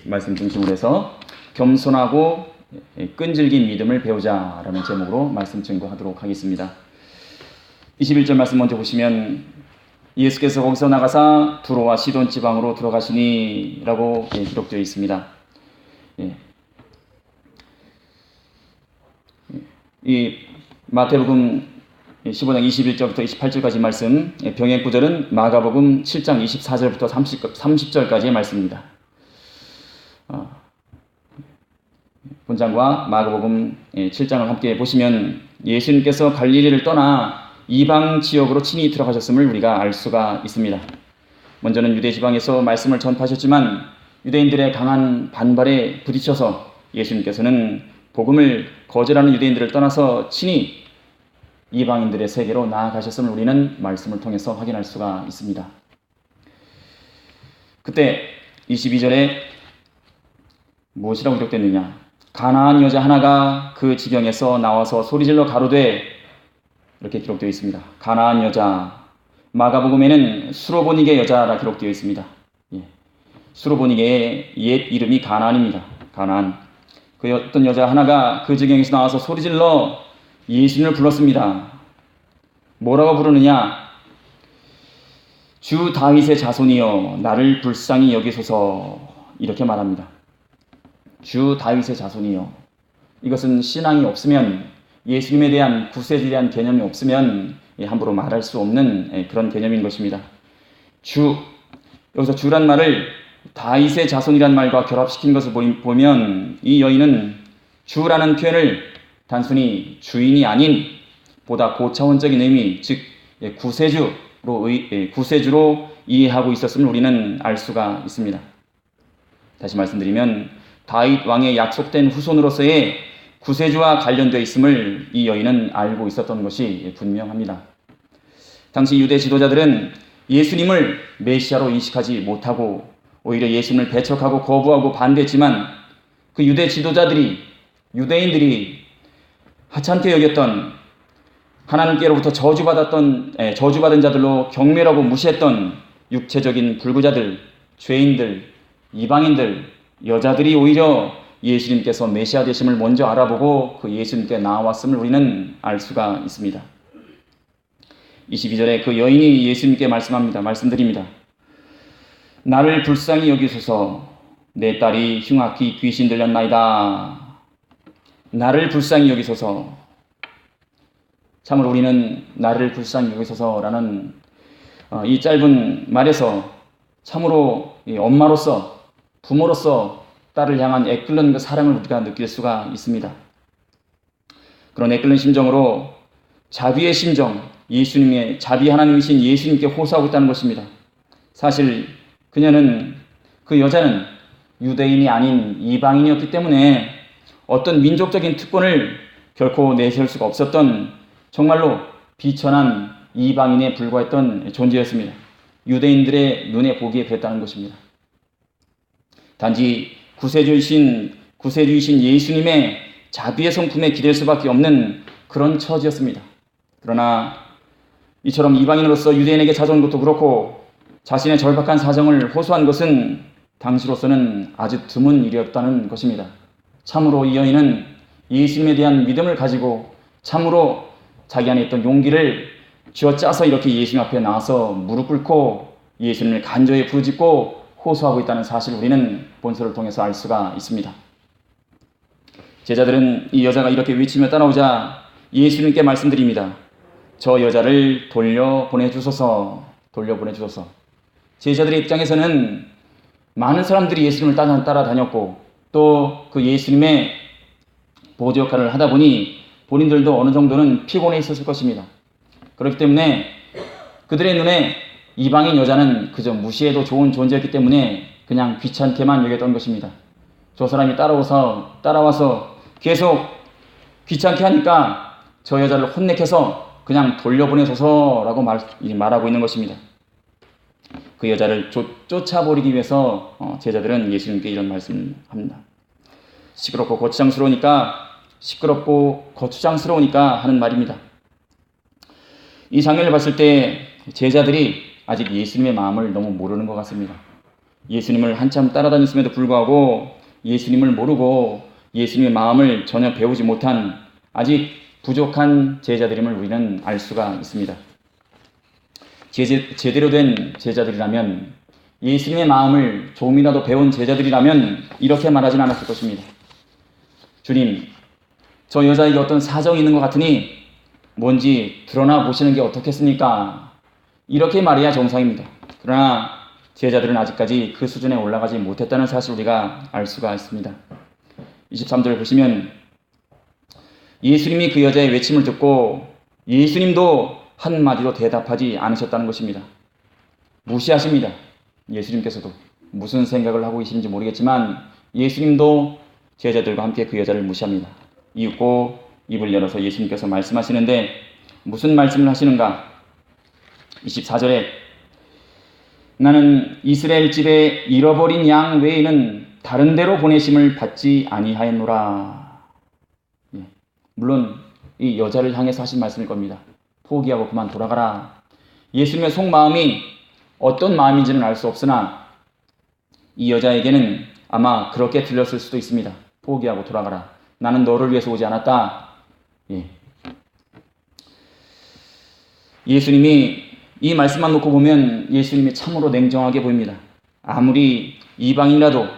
말씀 중심으로 해서 겸손하고 끈질긴 믿음을 배우자라는 제목으로 말씀 증거하도록 하겠습니다. 21절 말씀 먼저 보시면 예수께서 거기서 나가사 두로와 시돈 지방으로 들어가시니 라고 기록되어 있습니다. 이 마태복음 15장 21절부터 28절까지 말씀, 병행 구절은 마가복음 7장 24절부터 30절까지의 말씀입니다. 본장과 마가복음 7장을 함께 보시면 예수님께서 갈릴리를 떠나 이방 지역으로 친히 들어가셨음을 우리가 알 수가 있습니다. 먼저는 유대 지방에서 말씀을 전파하셨지만 유대인들의 강한 반발에 부딪혀서 예수님께서는 복음을 거절하는 유대인들을 떠나서 친히 이방인들의 세계로 나아가셨음을 우리는 말씀을 통해서 확인할 수가 있습니다. 그때 22절에 무엇이라고 기록됐느냐? 가나안 여자 하나가 그 지경에서 나와서 소리질러 가로되, 이렇게 기록되어 있습니다. 가나안 여자. 마가복음에는 수로보니게 여자라 기록되어 있습니다. 수로보니게의 옛 이름이 가나안입니다. 가나안. 그 어떤 여자 하나가 그 지경에서 나와서 소리질러 예수님을 불렀습니다. 뭐라고 부르느냐? 주 다윗의 자손이여 나를 불쌍히 여기소서, 이렇게 말합니다. 주 다윗의 자손이여. 이것은 신앙이 없으면, 예수님에 대한 구세주에 대한 개념이 없으면 함부로 말할 수 없는 그런 개념인 것입니다. 주, 여기서 주란 말을 다윗의 자손이란 말과 결합시킨 것을 보면 이 여인은 주라는 표현을 단순히 주인이 아닌 보다 고차원적인 의미, 즉 구세주로 이해하고 있었음을 우리는 알 수가 있습니다. 다시 말씀드리면 다윗 왕의 약속된 후손으로서의 구세주와 관련되어 있음을 이 여인은 알고 있었던 것이 분명합니다. 당시 유대 지도자들은 예수님을 메시아로 인식하지 못하고 오히려 예수님을 배척하고 거부하고 반대했지만 그 유대 지도자들이, 유대인들이 하찮게 여겼던, 하나님께로부터 저주받은 자들로 경멸하고 무시했던 육체적인 불구자들, 죄인들, 이방인들, 여자들이 오히려 예수님께서 메시아 되심을 먼저 알아보고 그 예수님께 나왔음을 우리는 알 수가 있습니다. 22절에 그 여인이 예수님께 말씀드립니다. 나를 불쌍히 여기소서, 내 딸이 흉악히 귀신 들렸나이다. 나를 불쌍히 여기소서. 참으로 우리는 나를 불쌍히 여기소서라는 이 짧은 말에서 참으로 엄마로서, 부모로서 딸을 향한 애끓는 그 사랑을 우리가 느낄 수가 있습니다. 그런 애끓는 심정으로 자비의 심정, 예수님의 자비 하나님이신 예수님께 호소하고 있다는 것입니다. 사실 그 여자는 유대인이 아닌 이방인이었기 때문에 어떤 민족적인 특권을 결코 내세울 수가 없었던 정말로 비천한 이방인에 불과했던 존재였습니다. 유대인들의 눈에 보기에 그랬다는 것입니다. 단지 구세주이신 예수님의 자비의 성품에 기댈 수밖에 없는 그런 처지였습니다. 그러나 이처럼 이방인으로서 유대인에게 찾아온 것도 그렇고 자신의 절박한 사정을 호소한 것은 당시로서는 아주 드문 일이었다는 것입니다. 참으로 이 여인은 예수님에 대한 믿음을 가지고 참으로 자기 안에 있던 용기를 쥐어짜서 이렇게 예수님 앞에 나와서 무릎 꿇고 예수님을 간절히 부르짖고 호소하고 있다는 사실을 우리는 본서를 통해서 알 수가 있습니다. 제자들은 이 여자가 이렇게 외치며 따라오자 예수님께 말씀드립니다. 저 여자를 돌려보내주소서. 제자들의 입장에서는 많은 사람들이 예수님을 따라다녔고 또 그 예수님의 보조 역할을 하다 보니 본인들도 어느 정도는 피곤해 있었을 것입니다. 그렇기 때문에 그들의 눈에 이방인 여자는 그저 무시해도 좋은 존재였기 때문에 그냥 귀찮게만 여겼던 것입니다. 저 사람이 따라와서 계속 귀찮게 하니까 저 여자를 혼내켜서 그냥 돌려보내소서라고 말하고 있는 것입니다. 그 여자를 쫓아버리기 위해서 제자들은 예수님께 이런 말씀을 합니다. 시끄럽고 거추장스러우니까 하는 말입니다. 이 장면을 봤을 때 제자들이 아직 예수님의 마음을 너무 모르는 것 같습니다. 예수님을 한참 따라다녔음에도 불구하고 예수님을 모르고 예수님의 마음을 전혀 배우지 못한 아직 부족한 제자들임을 우리는 알 수가 있습니다. 제대로 된 제자들이라면, 예수님의 마음을 조금이라도 배운 제자들이라면 이렇게 말하진 않았을 것입니다. 주님, 저 여자에게 어떤 사정이 있는 것 같으니 뭔지 드러나 보시는 게 어떻겠습니까? 이렇게 말해야 정상입니다. 그러나 제자들은 아직까지 그 수준에 올라가지 못했다는 사실을 우리가 알 수가 있습니다. 23절 보시면 예수님이 그 여자의 외침을 듣고 예수님도 한마디도 대답하지 않으셨다는 것입니다. 무시하십니다. 예수님께서도 무슨 생각을 하고 계신지 모르겠지만 예수님도 제자들과 함께 그 여자를 무시합니다. 이윽고 입을 열어서 예수님께서 말씀하시는데 무슨 말씀을 하시는가? 24절에 나는 이스라엘 집에 잃어버린 양 외에는 다른 데로 보내심을 받지 아니하였노라. 물론 이 여자를 향해서 하신 말씀일 겁니다. 포기하고 그만 돌아가라. 예수님의 속마음이 어떤 마음인지는 알 수 없으나 이 여자에게는 아마 그렇게 들렸을 수도 있습니다. 포기하고 돌아가라. 나는 너를 위해서 오지 않았다. 예수님이 이 말씀만 놓고 보면 예수님이 참으로 냉정하게 보입니다. 아무리 이방인이라도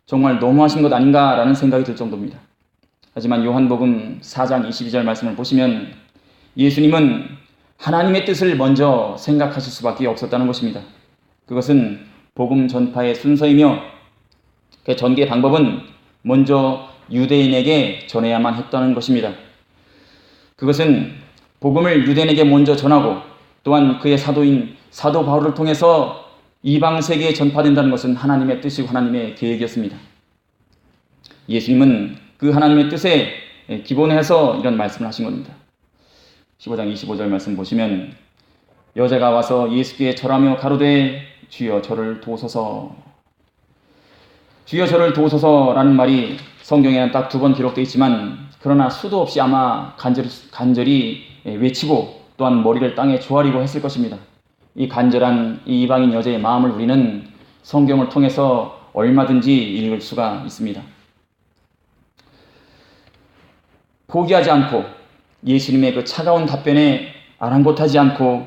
정말 너무하신 것 아닌가라는 생각이 들 정도입니다. 하지만 요한복음 4장 22절 말씀을 보시면 예수님은 하나님의 뜻을 먼저 생각하실 수밖에 없었다는 것입니다. 그것은 복음 전파의 순서이며 그 전개 방법은 먼저 유대인에게 전해야만 했다는 것입니다. 그것은 복음을 유대인에게 먼저 전하고 또한 그의 사도인 사도 바울을 통해서 이방 세계에 전파된다는 것은 하나님의 뜻이고 하나님의 계획이었습니다. 예수님은 그 하나님의 뜻에 기본해서 이런 말씀을 하신 겁니다. 15장 25절 말씀 보시면 여자가 와서 예수께 절하며 가로되 주여 저를 도우소서. 주여 저를 도우소서라는 말이 성경에는 딱 2번 기록되어 있지만 그러나 수도 없이 아마 간절히 외치고 또한 머리를 땅에 조아리고 했을 것입니다. 이 간절한 이 이방인 여자의 마음을 우리는 성경을 통해서 얼마든지 읽을 수가 있습니다. 포기하지 않고 예수님의 그 차가운 답변에 아랑곳하지 않고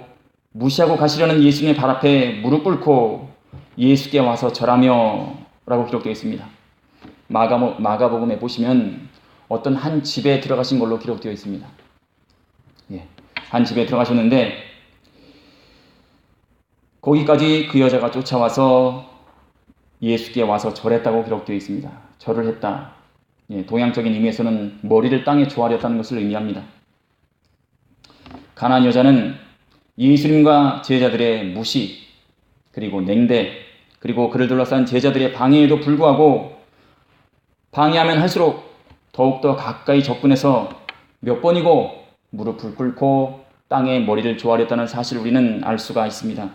무시하고 가시려는 예수님의 발 앞에 무릎 꿇고 예수께 와서 절하며 라고 기록되어 있습니다. 마가복음에 보시면 어떤 한 집에 들어가신 걸로 기록되어 있습니다. 한 집에 들어가셨는데 거기까지 그 여자가 쫓아와서 예수께 와서 절했다고 기록되어 있습니다. 절을 했다. 동양적인 의미에서는 머리를 땅에 조아렸다는 것을 의미합니다. 가나안 여자는 예수님과 제자들의 무시 그리고 냉대 그리고 그를 둘러싼 제자들의 방해에도 불구하고 방해하면 할수록 더욱더 가까이 접근해서 몇 번이고 무릎을 꿇고 땅에 머리를 조아렸다는 사실을 우리는 알 수가 있습니다.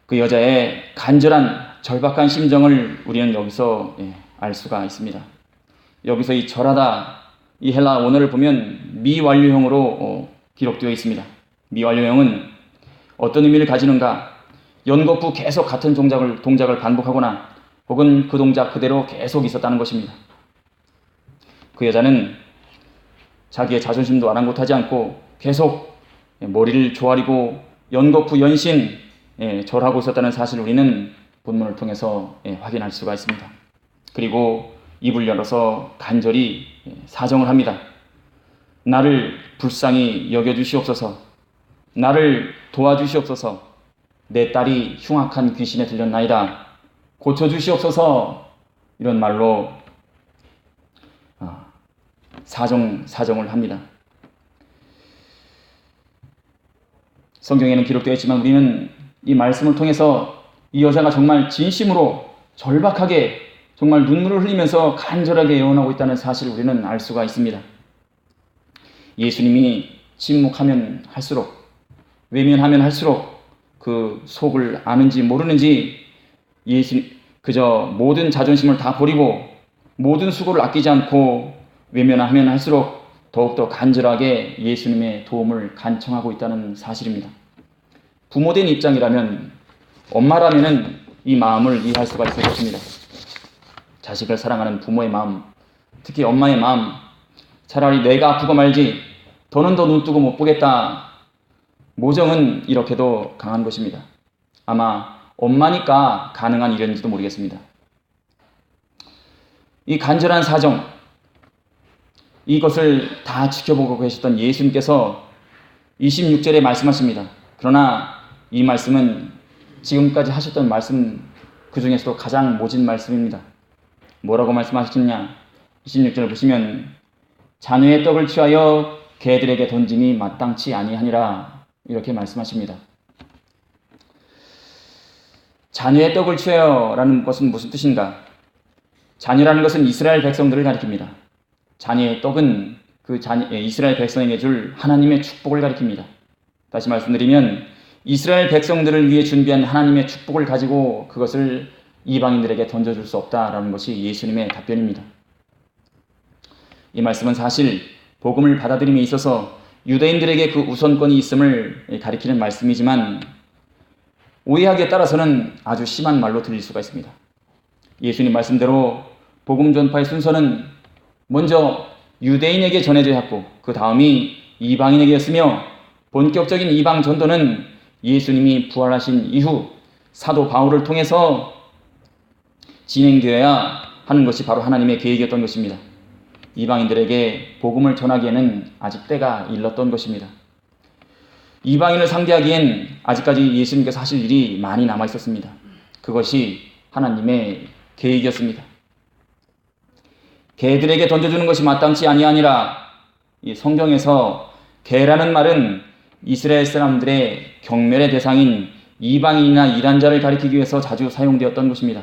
그 여자의 간절한 절박한 심정을 우리는 여기서 알 수가 있습니다. 여기서 이 절하다 이 헬라 원어를 보면 미완료형으로 기록되어 있습니다. 미완료형은 어떤 의미를 가지는가? 연거푸 계속 같은 동작을 반복하거나 혹은 그 동작 그대로 계속 있었다는 것입니다. 그 여자는 자기의 자존심도 아랑곳하지 않고 계속 머리를 조아리고 연거푸 연신 절하고 있었다는 사실을 우리는 본문을 통해서 확인할 수가 있습니다. 그리고 입을 열어서 간절히 사정을 합니다. 나를 불쌍히 여겨주시옵소서. 나를 도와주시옵소서. 내 딸이 흉악한 귀신에 들렸나이다. 고쳐주시옵소서. 이런 말로 사정을 합니다. 성경에는 기록되어 있지만 우리는 이 말씀을 통해서 이 여자가 정말 진심으로 절박하게 정말 눈물을 흘리면서 간절하게 애원하고 있다는 사실을 우리는 알 수가 있습니다. 예수님이 침묵하면 할수록 외면하면 할수록 그 속을 아는지 모르는지 그저 모든 자존심을 다 버리고 모든 수고를 아끼지 않고 외면하면 할수록 더욱더 간절하게 예수님의 도움을 간청하고 있다는 사실입니다. 부모된 입장이라면 엄마라면은 이 마음을 이해할 수가 있을 것입니다. 자식을 사랑하는 부모의 마음, 특히 엄마의 마음, 차라리 내가 아프고 말지 더는 더 눈 뜨고 못 보겠다. 모정은 이렇게도 강한 것입니다. 아마 엄마니까 가능한 일인지도 모르겠습니다. 이 간절한 사정, 이것을 다 지켜보고 계셨던 예수님께서 26절에 말씀하십니다. 그러나 이 말씀은 지금까지 하셨던 말씀 그 중에서도 가장 모진 말씀입니다. 뭐라고 말씀하시느냐? 26절을 보시면 자녀의 떡을 취하여 개들에게 던짐이 마땅치 아니하니라, 이렇게 말씀하십니다. 자녀의 떡을 취하여라는 것은 무슨 뜻인가? 자녀라는 것은 이스라엘 백성들을 가리킵니다. 자녀의 떡은 이스라엘 백성에게 줄 하나님의 축복을 가리킵니다. 다시 말씀드리면 이스라엘 백성들을 위해 준비한 하나님의 축복을 가지고 그것을 이방인들에게 던져줄 수 없다라는 것이 예수님의 답변입니다. 이 말씀은 사실 복음을 받아들임에 있어서 유대인들에게 그 우선권이 있음을 가리키는 말씀이지만 오해하기에 따라서는 아주 심한 말로 들릴 수가 있습니다. 예수님 말씀대로 복음 전파의 순서는 먼저 유대인에게 전해져야 했고 그 다음이 이방인에게였으며 본격적인 이방 전도는 예수님이 부활하신 이후 사도 바울을 통해서 진행되어야 하는 것이 바로 하나님의 계획이었던 것입니다. 이방인들에게 복음을 전하기에는 아직 때가 일렀던 것입니다. 이방인을 상대하기엔 아직까지 예수님께서 하실 일이 많이 남아 있었습니다. 그것이 하나님의 계획이었습니다. 개들에게 던져주는 것이 마땅치 아니하니라. 이 성경에서 개라는 말은 이스라엘 사람들의 경멸의 대상인 이방인이나 이단자를 가리키기 위해서 자주 사용되었던 것입니다.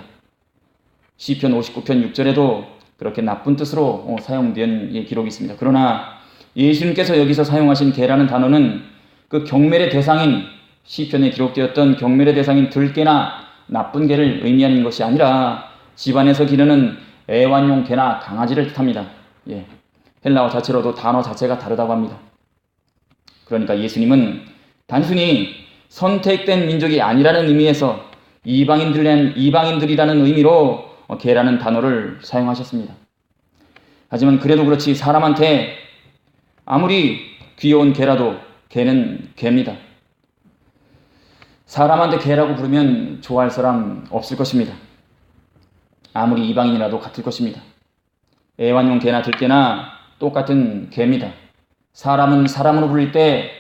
시편 59편 6절에도 그렇게 나쁜 뜻으로 사용된 기록이 있습니다. 그러나 예수님께서 여기서 사용하신 개라는 단어는 그 경멸의 대상인, 시편에 기록되었던 경멸의 대상인 들개나 나쁜 개를 의미하는 것이 아니라 집안에서 기르는 애완용 개나 강아지를 뜻합니다. 헬라어 자체로도 단어 자체가 다르다고 합니다. 그러니까 예수님은 단순히 선택된 민족이 아니라는 의미에서 이방인들이라는 의미로 개라는 단어를 사용하셨습니다. 하지만 그래도 그렇지 사람한테 아무리 귀여운 개라도 개는 개입니다. 사람한테 개라고 부르면 좋아할 사람 없을 것입니다. 아무리 이방인이라도 같을 것입니다. 애완용 개나 들개나 똑같은 개입니다. 사람은 사람으로 부를 때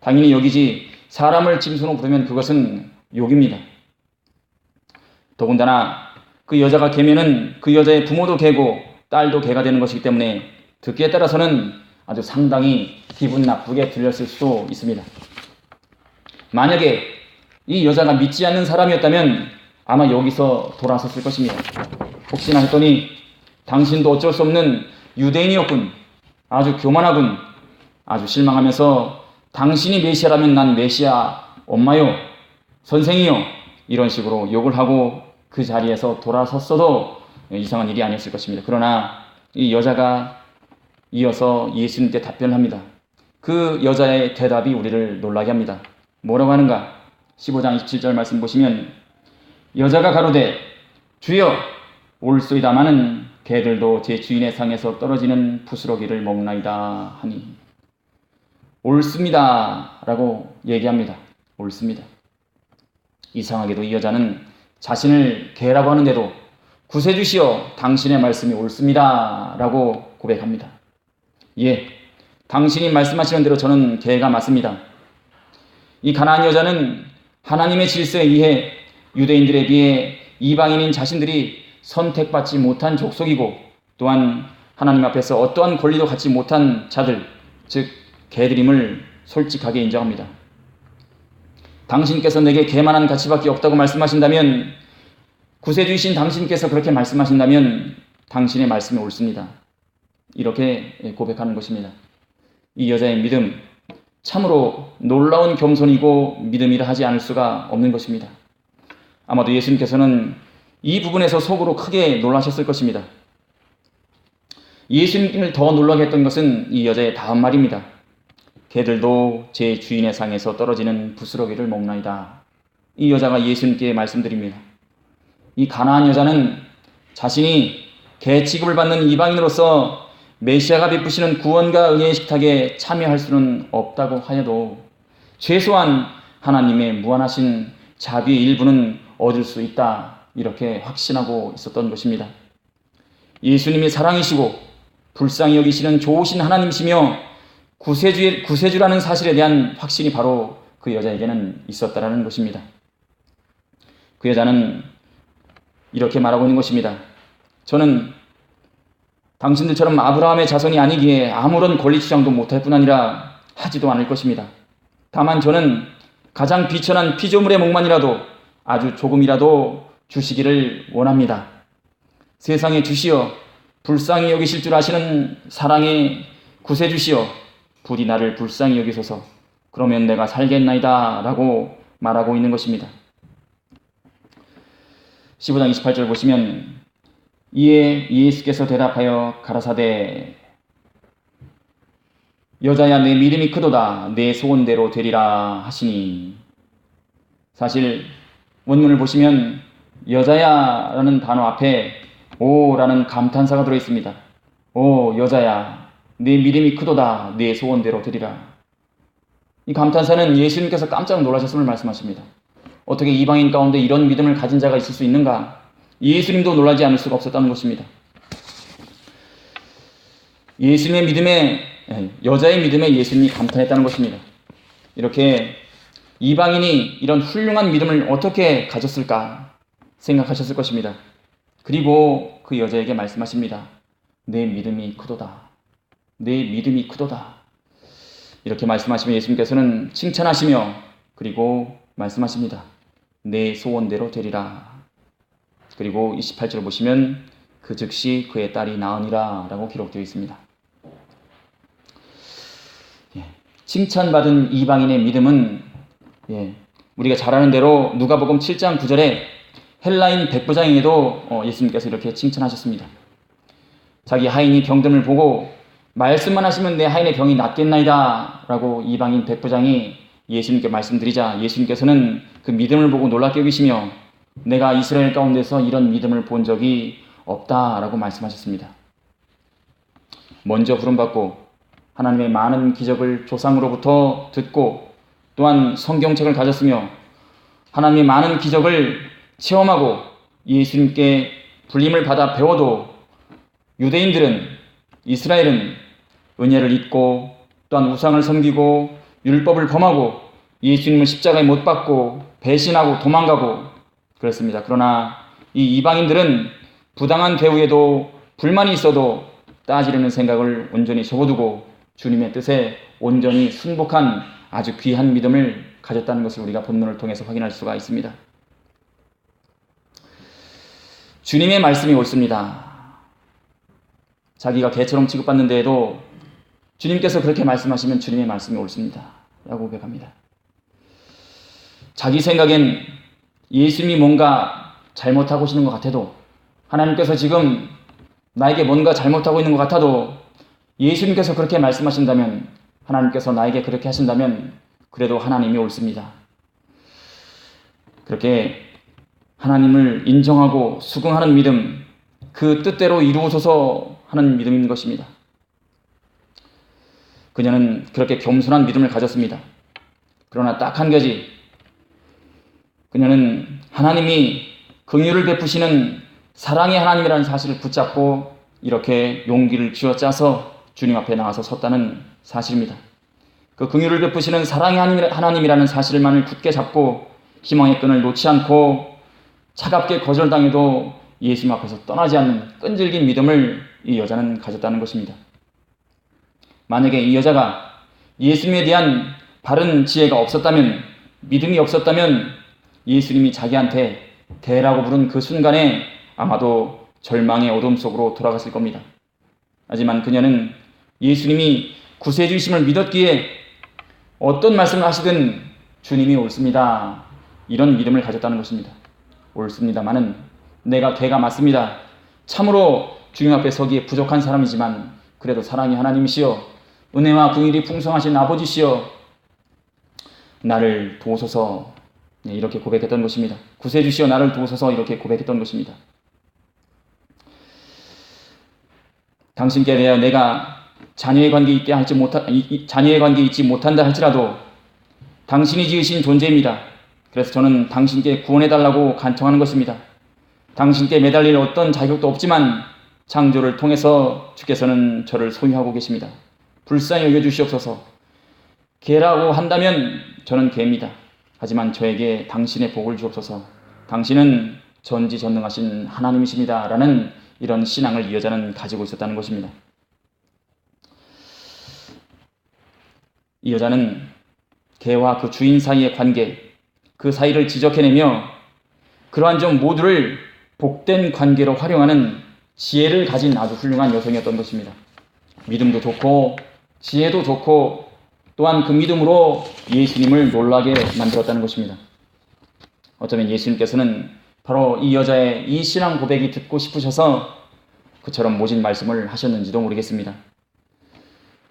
당연히 욕이지 사람을 짐승으로 부르면 그것은 욕입니다. 더군다나 그 여자가 개면은 그 여자의 부모도 개고 딸도 개가 되는 것이기 때문에 듣기에 따라서는 아주 상당히 기분 나쁘게 들렸을 수도 있습니다. 만약에 이 여자가 믿지 않는 사람이었다면 아마 여기서 돌아섰을 것입니다. 혹시나 했더니 당신도 어쩔 수 없는 유대인이었군. 아주 교만하군. 아주 실망하면서 당신이 메시아라면 난 메시아 엄마요, 선생이요, 이런 식으로 욕을 하고 그 자리에서 돌아섰어도 이상한 일이 아니었을 것입니다. 그러나 이 여자가 이어서 예수님께 답변을 합니다. 그 여자의 대답이 우리를 놀라게 합니다. 뭐라고 하는가? 15장 27절 말씀 보시면 여자가 가로되 주여 올소이다마는 개들도 제 주인의 상에서 떨어지는 부스러기를 먹나이다 하니. 옳습니다 라고 얘기합니다. 옳습니다. 이상하게도 이 여자는 자신을 개라고 하는데도 구세주시여 당신의 말씀이 옳습니다 라고 고백합니다. 당신이 말씀하시는 대로 저는 개가 맞습니다. 이 가나안 여자는 하나님의 질서에 의해 유대인들에 비해 이방인인 자신들이 선택받지 못한 족속이고 또한 하나님 앞에서 어떠한 권리도 갖지 못한 자들, 즉 개들임을 솔직하게 인정합니다. 당신께서 내게 개만한 가치밖에 없다고 말씀하신다면, 구세주이신 당신께서 그렇게 말씀하신다면 당신의 말씀이 옳습니다. 이렇게 고백하는 것입니다. 이 여자의 믿음, 참으로 놀라운 겸손이고 믿음이라 하지 않을 수가 없는 것입니다. 아마도 예수님께서는 이 부분에서 속으로 크게 놀라셨을 것입니다. 예수님을 더 놀라게 했던 것은 이 여자의 다음 말입니다. 개들도 제 주인의 상에서 떨어지는 부스러기를 먹나이다. 이 여자가 예수님께 말씀드립니다. 이 가나안 여자는 자신이 개 취급을 받는 이방인으로서 메시아가 베푸시는 구원과 은혜의 식탁에 참여할 수는 없다고 하여도 최소한 하나님의 무한하신 자비의 일부는 얻을 수 있다, 이렇게 확신하고 있었던 것입니다. 예수님이 사랑이시고 불쌍히 여기시는 좋으신 하나님이시며 구세주라는 사실에 대한 확신이 바로 그 여자에게는 있었다라는 것입니다. 그 여자는 이렇게 말하고 있는 것입니다. 저는 당신들처럼 아브라함의 자손이 아니기에 아무런 권리 주장도 못할 뿐 아니라 하지도 않을 것입니다. 다만 저는 가장 비천한 피조물의 목만이라도 아주 조금이라도 주시기를 원합니다. 세상에 주시어 불쌍히 여기실 줄 아시는 사랑의 구세주시어 부디 나를 불쌍히 여기소서. 그러면 내가 살겠나이다 라고 말하고 있는 것입니다. 15장 28절 보시면 이에 예수께서 대답하여 가라사대 여자야 내 믿음이 크도다 내 소원대로 되리라 하시니, 사실 원문을 보시면 여자야 라는 단어 앞에 오 라는 감탄사가 들어있습니다. 오 여자야 내 믿음이 크도다 내 소원대로 되리라. 이 감탄사는 예수님께서 깜짝 놀라셨음을 말씀하십니다. 어떻게 이방인 가운데 이런 믿음을 가진 자가 있을 수 있는가? 예수님도 놀라지 않을 수가 없었다는 것입니다. 예수님의 믿음에, 여자의 믿음에 예수님이 감탄했다는 것입니다. 이렇게 이방인이 이런 훌륭한 믿음을 어떻게 가졌을까 생각하셨을 것입니다. 그리고 그 여자에게 말씀하십니다. 내 믿음이 크도다. 내 믿음이 크도다. 이렇게 말씀하시면 예수님께서는 칭찬하시며 그리고 말씀하십니다. 내 소원대로 되리라. 그리고 28절 보시면 그 즉시 그의 딸이 나으니라 라고 기록되어 있습니다. 칭찬받은 이방인의 믿음은 우리가 잘 아는 대로 누가복음 7장 9절에 헬라인 백부장에게도 예수님께서 이렇게 칭찬하셨습니다. 자기 하인이 병듦을 보고 말씀만 하시면 내 하인의 병이 낫겠나이다 라고 이방인 백부장이 예수님께 말씀드리자 예수님께서는 그 믿음을 보고 놀랍게 여기시며 내가 이스라엘 가운데서 이런 믿음을 본 적이 없다라고 말씀하셨습니다. 먼저 부름받고 하나님의 많은 기적을 조상으로부터 듣고 또한 성경책을 가졌으며 하나님의 많은 기적을 체험하고 예수님께 불림을 받아 배워도 유대인들은, 이스라엘은 은혜를 잊고 또한 우상을 섬기고 율법을 범하고 예수님을 십자가에 못 박고 배신하고 도망가고 그렇습니다. 그러나 이 이방인들은 부당한 대우에도 불만이 있어도 따지려는 생각을 온전히 접어두고 주님의 뜻에 온전히 순복한 아주 귀한 믿음을 가졌다는 것을 우리가 본문을 통해서 확인할 수가 있습니다. 주님의 말씀이 옳습니다. 자기가 개처럼 취급받는 데에도 주님께서 그렇게 말씀하시면 주님의 말씀이 옳습니다 라고 고백합니다. 자기 생각엔 예수님이 뭔가 잘못하고 계시는 것 같아도, 하나님께서 지금 나에게 뭔가 잘못하고 있는 것 같아도 예수님께서 그렇게 말씀하신다면, 하나님께서 나에게 그렇게 하신다면 그래도 하나님이 옳습니다. 그렇게 하나님을 인정하고 수긍하는 믿음, 그 뜻대로 이루어져서 하는 믿음인 것입니다. 그녀는 그렇게 겸손한 믿음을 가졌습니다. 그러나 딱 한 가지, 그녀는 하나님이 긍휼을 베푸시는 사랑의 하나님이라는 사실을 붙잡고 이렇게 용기를 쥐어짜서 주님 앞에 나와서 섰다는 사실입니다. 그 긍휼을 베푸시는 사랑의 하나님이라는 사실만을 굳게 잡고 희망의 끈을 놓지 않고 차갑게 거절당해도 예수님 앞에서 떠나지 않는 끈질긴 믿음을 이 여자는 가졌다는 것입니다. 만약에 이 여자가 예수님에 대한 바른 지혜가 없었다면, 믿음이 없었다면 예수님이 자기한테 대라고 부른 그 순간에 아마도 절망의 어둠 속으로 돌아갔을 겁니다. 하지만 그녀는 예수님이 구세주이심을 믿었기에 어떤 말씀을 하시든 주님이 옳습니다, 이런 믿음을 가졌다는 것입니다. 옳습니다마는 내가 개가 맞습니다. 참으로 주님 앞에 서기에 부족한 사람이지만 그래도 사랑이 하나님이시여 은혜와 긍휼이 풍성하신 아버지시여 나를 도우소서 이렇게 고백했던 것입니다. 구세주시여 나를 도우소서 이렇게 고백했던 것입니다. 당신께 대하여 내가 자녀의 관계 있지 못한다 할지라도 당신이 지으신 존재입니다. 그래서 저는 당신께 구원해달라고 간청하는 것입니다. 당신께 매달릴 어떤 자격도 없지만 창조를 통해서 주께서는 저를 소유하고 계십니다. 불쌍히 여겨주시옵소서. 개라고 한다면 저는 개입니다. 하지만 저에게 당신의 복을 주옵소서. 당신은 전지전능하신 하나님이십니다. 라는 이런 신앙을 이 여자는 가지고 있었다는 것입니다. 이 여자는 개와 그 주인 사이의 관계, 그 사이를 지적해내며 그러한 점 모두를 복된 관계로 활용하는 지혜를 가진 아주 훌륭한 여성이었던 것입니다. 믿음도 좋고 지혜도 좋고 또한 그 믿음으로 예수님을 놀라게 만들었다는 것입니다. 어쩌면 예수님께서는 바로 이 여자의 이 신앙 고백이 듣고 싶으셔서 그처럼 모진 말씀을 하셨는지도 모르겠습니다.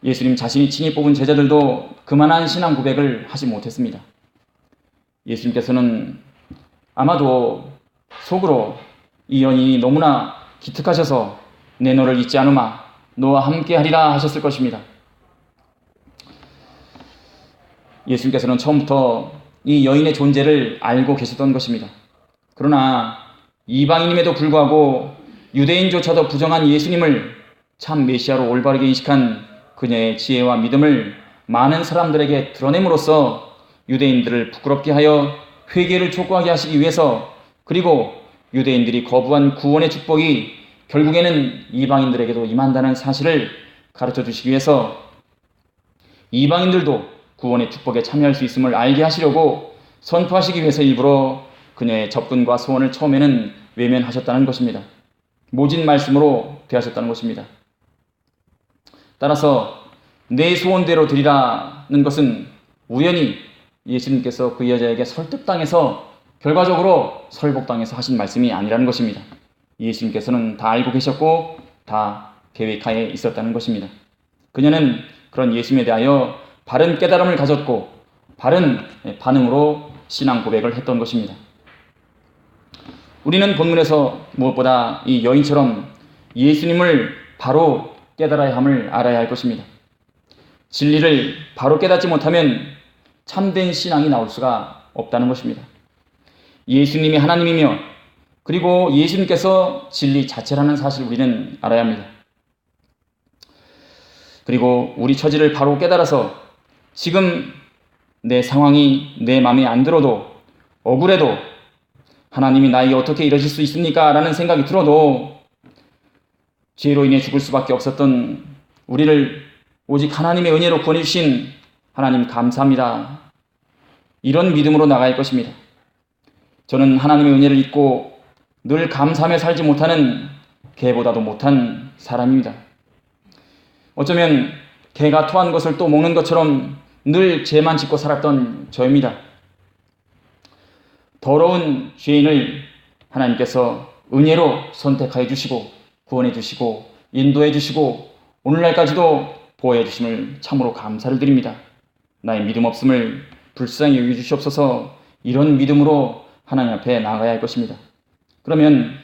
예수님 자신이 친히 뽑은 제자들도 그만한 신앙 고백을 하지 못했습니다. 예수님께서는 아마도 속으로 이 여인이 너무나 기특하셔서 내 너를 잊지 않으마 너와 함께 하리라 하셨을 것입니다. 예수님께서는 처음부터 이 여인의 존재를 알고 계셨던 것입니다. 그러나 이방인임에도 불구하고 유대인조차도 부정한 예수님을 참 메시아로 올바르게 인식한 그녀의 지혜와 믿음을 많은 사람들에게 드러냄으로써 유대인들을 부끄럽게 하여 회개를 촉구하게 하시기 위해서, 그리고 유대인들이 거부한 구원의 축복이 결국에는 이방인들에게도 임한다는 사실을 가르쳐 주시기 위해서 이방인들도 구원의 축복에 참여할 수 있음을 알게 하시려고 선포하시기 위해서 일부러 그녀의 접근과 소원을 처음에는 외면하셨다는 것입니다. 모진 말씀으로 대하셨다는 것입니다. 따라서 내 소원대로 드리라는 것은 우연히 예수님께서 그 여자에게 설득당해서 결과적으로 설복당해서 하신 말씀이 아니라는 것입니다. 예수님께서는 다 알고 계셨고 다 계획하에 있었다는 것입니다. 그녀는 그런 예수님에 대하여 바른 깨달음을 가졌고 바른 반응으로 신앙 고백을 했던 것입니다. 우리는 본문에서 무엇보다 이 여인처럼 예수님을 바로 깨달아야 함을 알아야 할 것입니다. 진리를 바로 깨닫지 못하면 참된 신앙이 나올 수가 없다는 것입니다. 예수님이 하나님이며 그리고 예수님께서 진리 자체라는 사실을 우리는 알아야 합니다. 그리고 우리 처지를 바로 깨달아서 지금 내 상황이 내 마음에 안 들어도 억울해도 하나님이 나에게 어떻게 이러실 수 있습니까? 라는 생각이 들어도 죄로 인해 죽을 수밖에 없었던 우리를 오직 하나님의 은혜로 구원해 주신 하나님 감사합니다. 이런 믿음으로 나갈 것입니다. 저는 하나님의 은혜를 잊고 늘 감사하며 살지 못하는 개보다도 못한 사람입니다. 어쩌면 개가 토한 것을 또 먹는 것처럼 늘 죄만 짓고 살았던 저입니다. 더러운 죄인을 하나님께서 은혜로 선택하여 주시고 구원해 주시고 인도해 주시고 오늘날까지도 보호해 주심을 참으로 감사를 드립니다. 나의 믿음 없음을 불쌍히 여겨 주시옵소서. 이런 믿음으로 하나님 앞에 나가야 할 것입니다. 그러면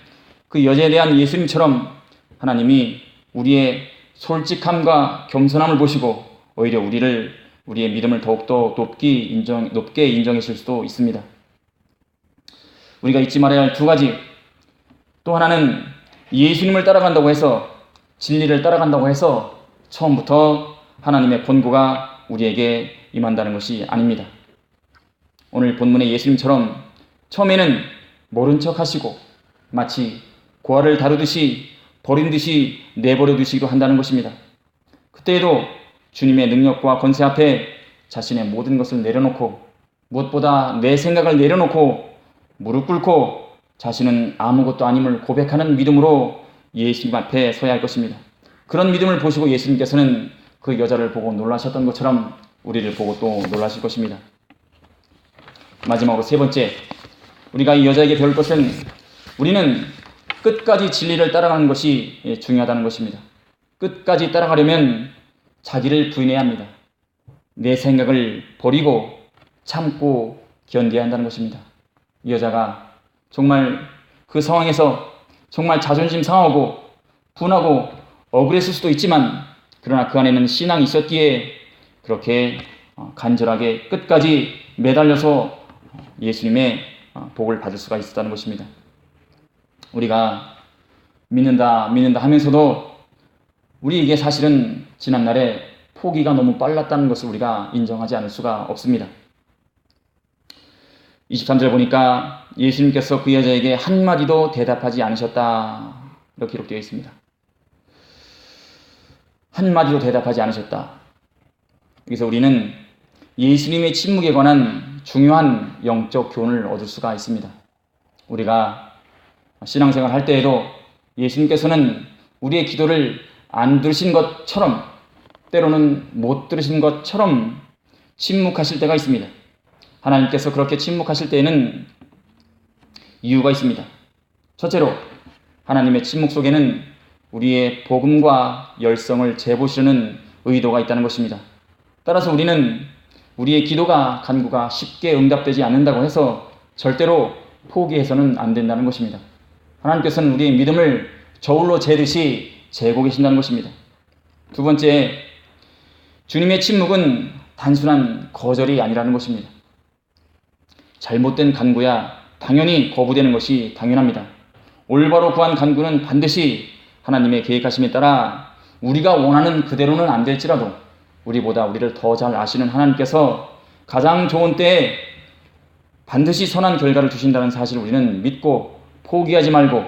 그 여자에 대한 예수님처럼 하나님이 우리의 솔직함과 겸손함을 보시고 오히려 우리의 믿음을 더욱더 높게 인정해 주실 수도 있습니다. 우리가 잊지 말아야 할 두 가지, 또 하나는 예수님을 따라간다고 해서 진리를 따라간다고 해서 처음부터 하나님의 권고가 우리에게 임한다는 것이 아닙니다. 오늘 본문의 예수님처럼 처음에는 모른 척 하시고 마치 고아를 다루듯이 버린 듯이 내버려 두시기도 한다는 것입니다. 그때에도 주님의 능력과 권세 앞에 자신의 모든 것을 내려놓고 무엇보다 내 생각을 내려놓고 무릎 꿇고 자신은 아무것도 아님을 고백하는 믿음으로 예수님 앞에 서야 할 것입니다. 그런 믿음을 보시고 예수님께서는 그 여자를 보고 놀라셨던 것처럼 우리를 보고 또 놀라실 것입니다. 마지막으로 세 번째, 우리가 이 여자에게 배울 것은 우리는 끝까지 진리를 따라가는 것이 중요하다는 것입니다. 끝까지 따라가려면 자기를 부인해야 합니다. 내 생각을 버리고 참고 견뎌야 한다는 것입니다. 이 여자가 정말 그 상황에서 정말 자존심 상하고 분하고 억울했을 수도 있지만, 그러나 그 안에는 신앙이 있었기에 그렇게 간절하게 끝까지 매달려서 예수님의 복을 받을 수가 있었다는 것입니다. 우리가 믿는다 하면서도 우리에게 사실은 지난날에 포기가 너무 빨랐다는 것을 우리가 인정하지 않을 수가 없습니다. 23절 보니까 예수님께서 그 여자에게 한마디도 대답하지 않으셨다, 이렇게 기록되어 있습니다. 한마디도 대답하지 않으셨다. 여기서 우리는 예수님의 침묵에 관한 중요한 영적 교훈을 얻을 수가 있습니다. 우리가 신앙생활 할 때에도 예수님께서는 우리의 기도를 안 들으신 것처럼, 때로는 못 들으신 것처럼 침묵하실 때가 있습니다. 하나님께서 그렇게 침묵하실 때에는 이유가 있습니다. 첫째로, 하나님의 침묵 속에는 우리의 복음과 열성을 재보시려는 의도가 있다는 것입니다. 따라서 우리는 우리의 기도가, 간구가 쉽게 응답되지 않는다고 해서 절대로 포기해서는 안 된다는 것입니다. 하나님께서는 우리의 믿음을 저울로 재듯이 재고 계신다는 것입니다. 두 번째, 주님의 침묵은 단순한 거절이 아니라는 것입니다. 잘못된 간구야 당연히 거부되는 것이 당연합니다. 올바로 구한 간구는 반드시 하나님의 계획하심에 따라 우리가 원하는 그대로는 안 될지라도 우리보다 우리를 더 잘 아시는 하나님께서 가장 좋은 때에 반드시 선한 결과를 주신다는 사실을 우리는 믿고 포기하지 말고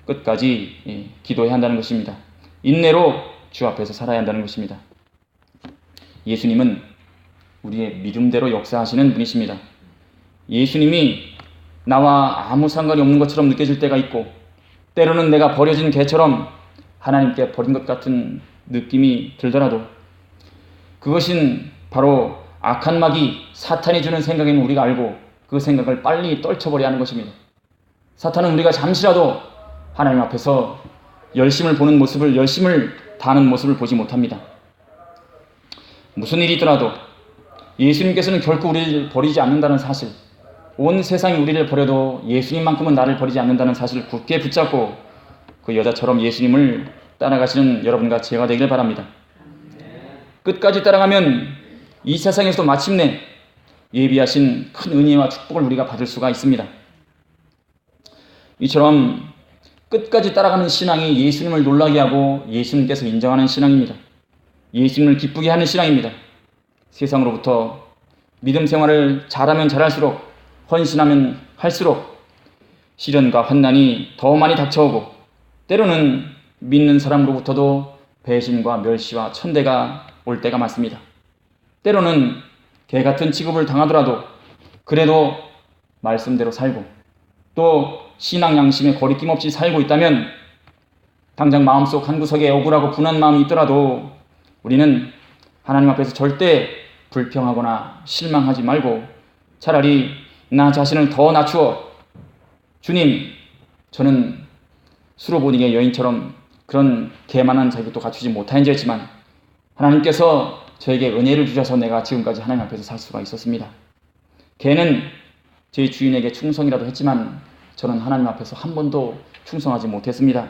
끝까지 기도해야 한다는 것입니다. 인내로 주 앞에서 살아야 한다는 것입니다. 예수님은 우리의 믿음대로 역사하시는 분이십니다. 예수님이 나와 아무 상관이 없는 것처럼 느껴질 때가 있고, 때로는 내가 버려진 개처럼 하나님께 버린 것 같은 느낌이 들더라도 그것은 바로 악한 마귀 사탄이 주는 생각인 우리가 알고 그 생각을 빨리 떨쳐버려야 하는 것입니다. 사탄은 우리가 잠시라도 하나님 앞에서 열심을 보는 모습을, 열심을 다하는 모습을 보지 못합니다. 무슨 일이 있더라도 예수님께서는 결코 우리를 버리지 않는다는 사실, 온 세상이 우리를 버려도 예수님만큼은 나를 버리지 않는다는 사실을 굳게 붙잡고 그 여자처럼 예수님을 따라가시는 여러분과 제가 되길 바랍니다. 끝까지 따라가면 이 세상에서도 마침내 예비하신 큰 은혜와 축복을 우리가 받을 수가 있습니다. 이처럼 끝까지 따라가는 신앙이 예수님을 놀라게 하고 예수님께서 인정하는 신앙입니다. 예수님을 기쁘게 하는 신앙입니다. 세상으로부터 믿음 생활을 잘하면 잘할수록, 헌신하면 할수록 시련과 환난이 더 많이 닥쳐오고, 때로는 믿는 사람으로부터도 배신과 멸시와 천대가 올 때가 많습니다. 때로는 개같은 취급을 당하더라도 그래도 말씀대로 살고, 또 신앙 양심에 거리낌 없이 살고 있다면, 당장 마음속 한구석에 억울하고 분한 마음이 있더라도 우리는 하나님 앞에서 절대 불평하거나 실망하지 말고 차라리 나 자신을 더 낮추어, 주님, 저는 수로보니게 여인처럼 그런 개만한 자격도 갖추지 못하였지만 하나님께서 저에게 은혜를 주셔서 내가 지금까지 하나님 앞에서 살 수가 있었습니다. 개는 제 주인에게 충성이라도 했지만 저는 하나님 앞에서 한 번도 충성하지 못했습니다.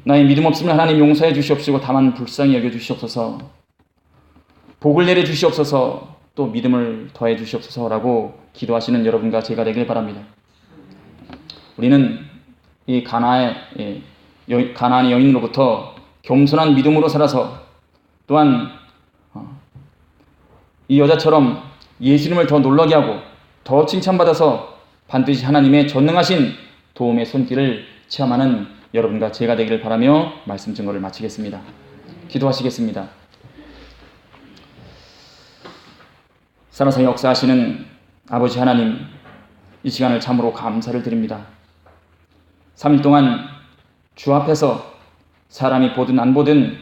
나의 믿음 없음을 하나님 용서해 주시옵시고 다만 불쌍히 여겨 주시옵소서, 복을 내려 주시옵소서, 또 믿음을 더해 주시옵소서라고 기도하시는 여러분과 제가 되길 바랍니다. 우리는 이 가나안의 여인으로부터 겸손한 믿음으로 살아서, 또한 이 여자처럼 예수님을 더 놀라게 하고 더 칭찬받아서 반드시 하나님의 전능하신 도움의 손길을 체험하는 여러분과 제가 되기를 바라며 말씀 증거를 마치겠습니다. 기도하시겠습니다. 살아서 역사하시는 아버지 하나님, 이 시간을 참으로 감사를 드립니다. 3일 동안 주 앞에서 사람이 보든 안 보든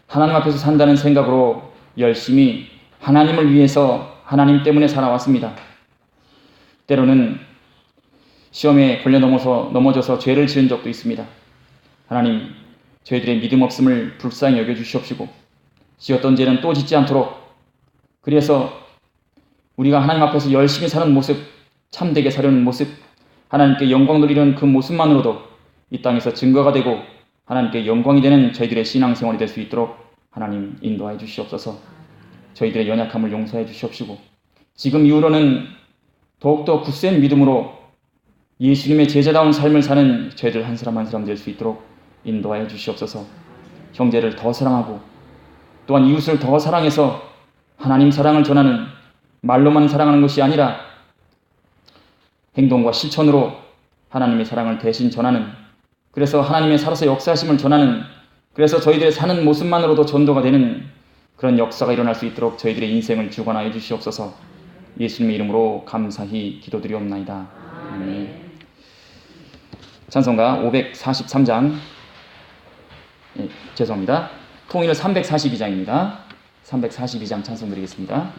하나님 앞에서 산다는 생각으로 열심히 하나님을 위해서, 하나님 때문에 살아왔습니다. 때로는 시험에 걸려 넘어져서 죄를 지은 적도 있습니다. 하나님, 저희들의 믿음 없음을 불쌍히 여겨주시옵시고 지었던 죄는 또 짓지 않도록, 그래서 우리가 하나님 앞에서 열심히 사는 모습, 참되게 사려는 모습, 하나님께 영광 돌리는 그 모습만으로도 이 땅에서 증거가 되고 하나님께 영광이 되는 저희들의 신앙생활이 될 수 있도록 하나님 인도하여 주시옵소서. 저희들의 연약함을 용서해 주시옵시고 지금 이후로는 더욱더 굳센 믿음으로 예수님의 제자다운 삶을 사는 저희들 한 사람 한 사람 될 수 있도록 인도하여 주시옵소서. 형제를 더 사랑하고 또한 이웃을 더 사랑해서 하나님 사랑을 전하는, 말로만 사랑하는 것이 아니라 행동과 실천으로 하나님의 사랑을 대신 전하는, 그래서 하나님의 살아서 역사하심을 전하는, 그래서 저희들의 사는 모습만으로도 전도가 되는 그런 역사가 일어날 수 있도록 저희들의 인생을 주관하여 주시옵소서. 예수님의 이름으로 감사히 기도드리옵나이다. 아멘. 찬송가 543장, 죄송합니다. 통일 342장입니다. 342장 찬송 드리겠습니다.